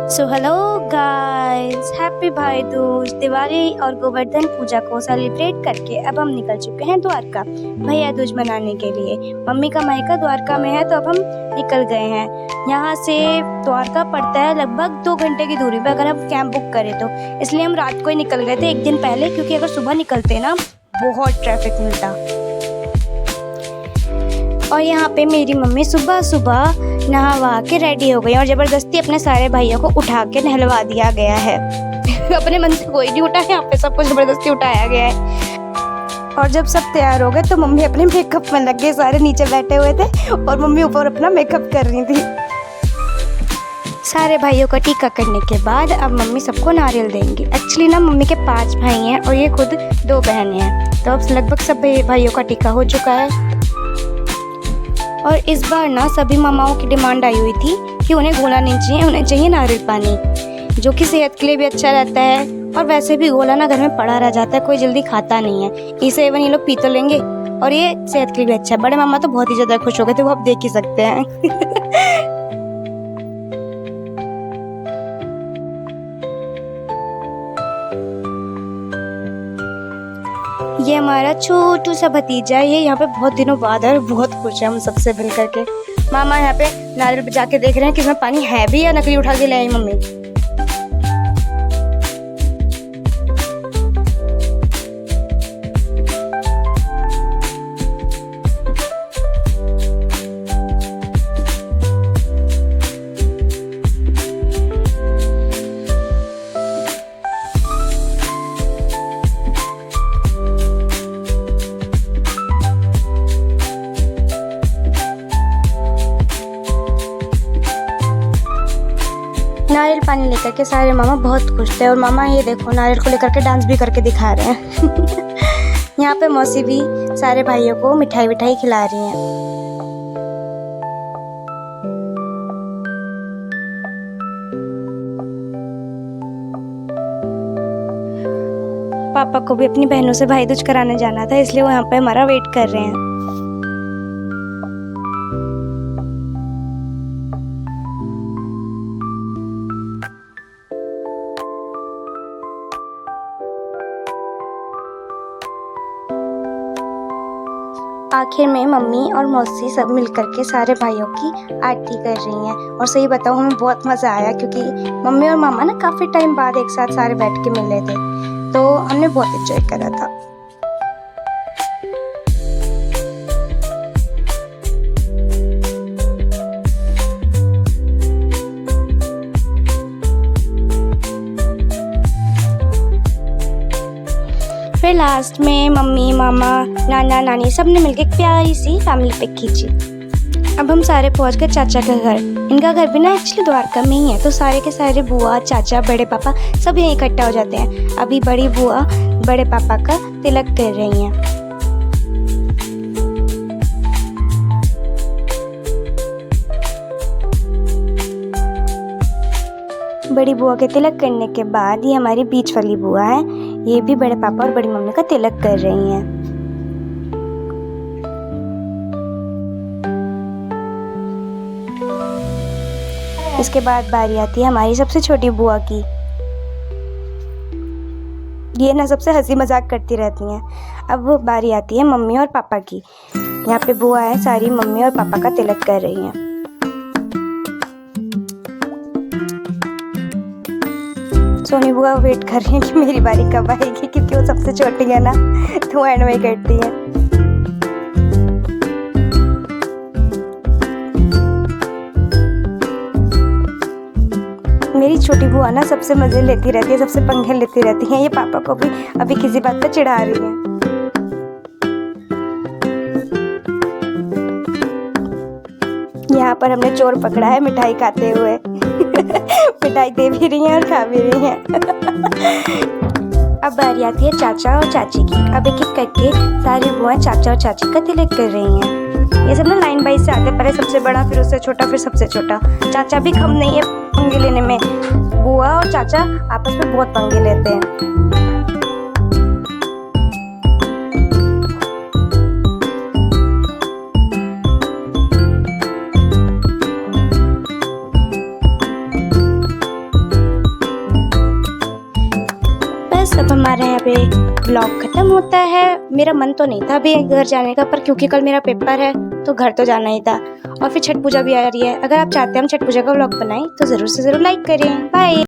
So hello guys, happy भाई दूज। दिवाली और गोवर्धन पूजा को सेलिब्रेट करके अब हम निकल चुके हैं द्वारका भैया दूज मनाने के लिए। मम्मी का मायका द्वारका में है तो अब हम निकल गए हैं। यहाँ से द्वारका पड़ता है लगभग 2 घंटे की दूरी पे अगर हम कैब बुक करें तो, इसलिए हम रात को ही निकल गए थे एक दिन पहले, क्योंकि अगर सुबह निकलते ना बहुत ट्रैफिक मिलता। और यहाँ पे मेरी मम्मी सुबह सुबह नहा वहा के रेडी हो गई और ज़बरदस्ती अपने सारे भाइयों को उठा के नहलवा दिया गया है। अपने मन से कोई नहीं उठा, यहाँ पे सब कुछ ज़बरदस्ती उठाया गया है। और जब सब तैयार हो गए तो मम्मी अपने मेकअप में लग गए। सारे नीचे बैठे हुए थे और मम्मी ऊपर अपना मेकअप कर रही थी। सारे भाइयों का टीका करने के बाद अब मम्मी सबको नारियल देंगी। एक्चुअली ना मम्मी के 5 भाई हैं और ये खुद 2 बहनें हैं, तो अब लगभग सब भाइयों का टीका हो चुका है। और इस बार ना सभी मामाओं की डिमांड आई हुई थी कि उन्हें गोला नहीं चाहिए, उन्हें चाहिए नारियल पानी, जो कि सेहत के लिए भी अच्छा रहता है। और वैसे भी गोला ना घर में पड़ा रह जाता है, कोई जल्दी खाता नहीं है, इसे इवन ये लोग पी तो लेंगे और ये सेहत के लिए भी अच्छा है। बड़े मामा तो बहुत ही ज़्यादा खुश हो गए थे, वो आप देख ही सकते हैं। ये हमारा छोटू सा भतीजा है, ये यहाँ पे बहुत दिनों बाद है, बहुत खुश है हम सबसे मिल करके। मामा यहाँ पे नारियल बजा के देख रहे हैं कि इसमें पानी है भी या नकली उठा के ले आई मम्मी। नारियल पानी लेकर के सारे मामा बहुत खुश थे। और मामा ये देखो नारियल को लेकर के डांस भी करके दिखा रहे हैं। यहाँ पे मौसी भी सारे भाइयों को मिठाई विठाई खिला रही हैं। पापा को भी अपनी बहनों से भाई दूज कराने जाना था, इसलिए वो यहाँ पे हमारा वेट कर रहे हैं। आखिर में मम्मी और मौसी सब मिलकर के सारे भाइयों की आरती कर रही हैं। और सही बताऊँ हमें बहुत मज़ा आया, क्योंकि मम्मी और मामा ना काफ़ी टाइम बाद एक साथ सारे बैठ के मिले थे, तो हमने बहुत एंजॉय करा था। फिर लास्ट में मम्मी मामा नाना नानी सब ने मिलकर एक प्यारी सी फैमिली पिक खींची। अब हम सारे पहुंच गए चाचा के घर। इनका घर भी ना एक्चुअली द्वारका में ही है, तो सारे के सारे बुआ चाचा बड़े पापा सब यहीं इकट्ठा हो जाते हैं। अभी बड़ी बुआ बड़े पापा का तिलक कर रही हैं। बड़ी बुआ के तिलक करने के बाद ये हमारी बीच वाली बुआ है, ये भी बड़े पापा और बड़ी मम्मी का तिलक कर रही हैं। इसके बाद बारी आती है हमारी सबसे छोटी बुआ की। ये ना सबसे हंसी मजाक करती रहती हैं। अब वो बारी आती है मम्मी और पापा की। यहाँ पे बुआ है, सारी मम्मी और पापा का तिलक कर रही हैं। सोनी बुआ वेट कर रही है कि मेरी बारी कब आएगी, क्योंकि वो सबसे छोटी है ना, तो एंड में करती है। मेरी छोटी बुआ ना सबसे मजे लेती रहती है, सबसे पंखे लेती रहती हैं। ये पापा को भी अभी किसी बात पर चिढ़ा रही है। यहाँ पर हमने चोर पकड़ा है मिठाई खाते हुए। मिठाई दे भी रही हैं और खा भी रही हैं। अब बारी आती है चाचा और चाची की। अब एक एक करके सारी बुआएं चाचा और चाची का तिलक कर रही हैं। ये सब ना लाइन वाइज से आते हैं, पहले सबसे बड़ा फिर उससे छोटा फिर सबसे छोटा। चाचा भी कम नहीं है पंगे लेने में, बुआ और चाचा आपस में बहुत पंगे लेते हैं। बस अब हमारे यहाँ पे ब्लॉग खत्म होता है। मेरा मन तो नहीं था अभी घर जाने का, पर क्योंकि कल मेरा पेपर है तो घर तो जाना ही था। और फिर छठ पूजा भी आ रही है। अगर आप चाहते हैं हम छठ पूजा का ब्लॉग बनाएं तो ज़रूर से ज़रूर लाइक करें। बाय।